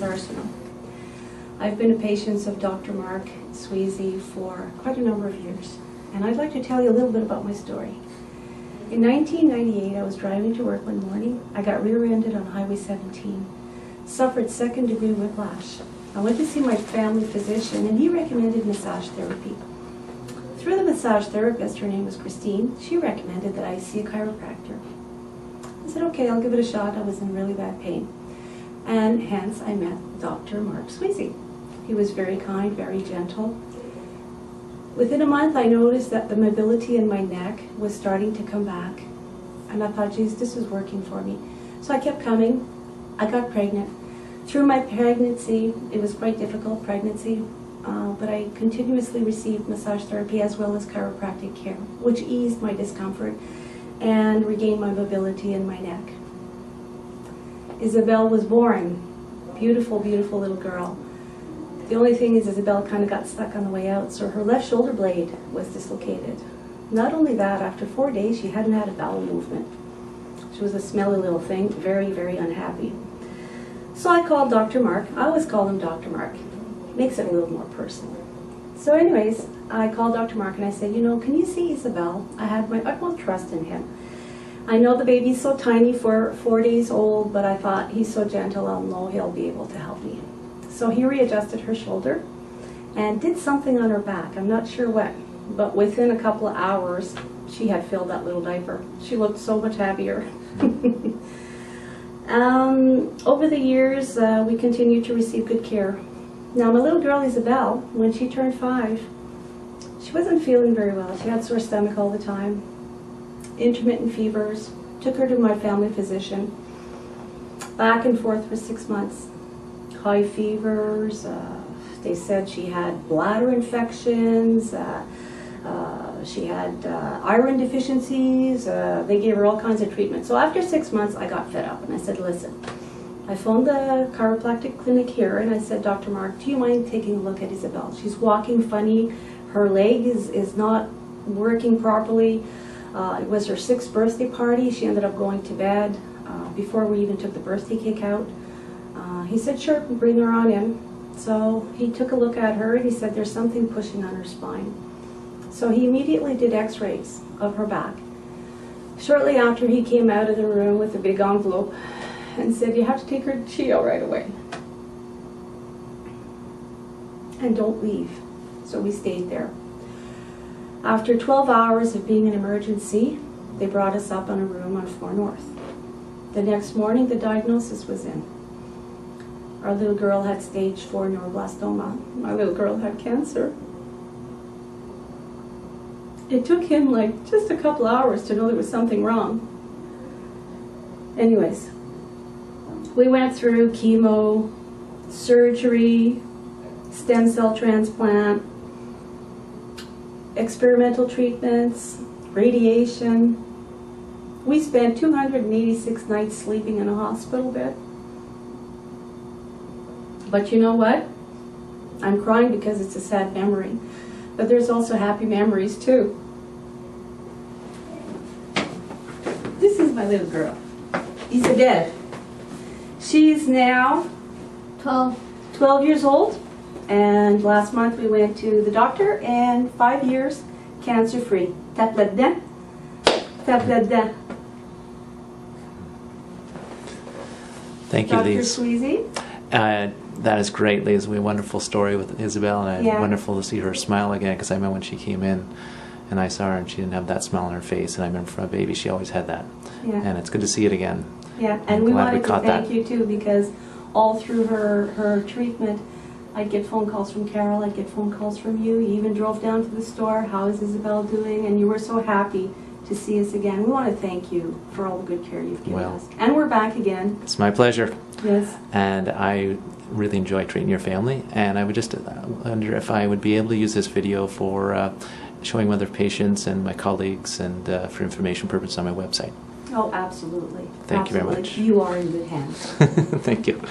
Arsenal. I've been a patient of Dr.Mark, Sweazey, for quite a number of years, and I'd like to tell you a little bit about my story. In 1998, I was driving to work one morning. I got rear-ended on Highway 17, suffered second-degree whiplash. I went to see my family physician, and he recommended massage therapy. Through the massage therapist, her name was Christine, she recommended that I see a chiropractor. I said, okay, I'll give it a shot. I was in really bad pain. And hence, I met Dr.Mark Sweazey. He was very kind, very gentle. Within a month, I noticed that the mobility in my neck was starting to come back. And I thought, geez, this is working for me. So I kept coming. I got pregnant. Through my pregnancy, it was quite difficult pregnancy, but I continuously received massage therapy as well as chiropractic care, which eased my discomfort and regained my mobility in my neck. Isabelle was born. Beautiful, beautiful little girl. The only thing is Isabelle kind of got stuck on the way out, so her left shoulder blade was dislocated. Not only that, after 4 days, she hadn't had a bowel movement. She was a smelly little thing, very, very unhappy. So I called Dr. Mark. I always call him Dr. Mark. Makes it a little more personal. So anyways, I called Dr. Mark and I said, you know, can you see Isabelle? I had my utmost trust in him. I know the baby's so tiny for 4 days old, but I thought he's so gentle, I'll know he'll be able to help me. So he readjusted her shoulder and did something on her back. I'm not sure what, but within a couple of hours, she had filled that little diaper. She looked so much happier. Over the years, we continued to receive good care. Now, my little girl Isabelle, when she turned 5, she wasn't feeling very well. She had sore stomach all the time, intermittent fevers. Took her to my family physician. Back and forth for 6 months. High fevers. They said she had bladder infections. She had iron deficiencies. They gave her all kinds of treatment. So after 6 months, I got fed up and I said, listen, I phoned the chiropractic clinic here and I said, Dr. Mark, do you mind taking a look at Isabelle? She's walking funny. Her leg is not working properly. It was her 6th birthday party. She ended up going to bed before we even took the birthday cake out. He said, sure, bring her on in. So he took a look at her and he said, there's something pushing on her spine. So he immediately did x-rays of her back. Shortly after, he came out of the room with a big envelope and said, you have to take her to Chio right away. And don't leave. So we stayed there. After 12 hours of being an emergency, they brought us up on a room on 4 North. The next morning, the diagnosis was in. Our little girl had stage 4 neuroblastoma. My little girl had cancer. It took him like just a couple hours to know there was something wrong. Anyways, we went through chemo, surgery, stem cell transplant, experimental treatments, radiation. We spent 286 nights sleeping in a hospital bed. But you know what? I'm crying because it's a sad memory. But there's also happy memories too. This is my little girl, Isabelle. She's now 12 years old. And last month we went to the doctor and 5 years cancer-free. Ta-da-da. Ta-da-da. Thank you, Lise. Dr. Sweazey. That is great, Lise. We had a wonderful story with Isabelle, and it's wonderful to see her smile again, because I remember when she came in and I saw her and she didn't have that smile on her face, and I remember from a baby she always had that. Yeah. And it's good to see it again. Yeah, and we wanted to thank you too, because all through her treatment, I'd get phone calls from Carol, I'd get phone calls from you. You even drove down to the store. How is Isabelle doing? And you were so happy to see us again. We want to thank you for all the good care you've given us. And we're back again. It's my pleasure. Yes. And I really enjoy treating your family. And I would just wonder if I would be able to use this video for showing other patients and my colleagues, and for information purposes on my website. Oh, absolutely. Thank you very much. You are in good hands. Thank you.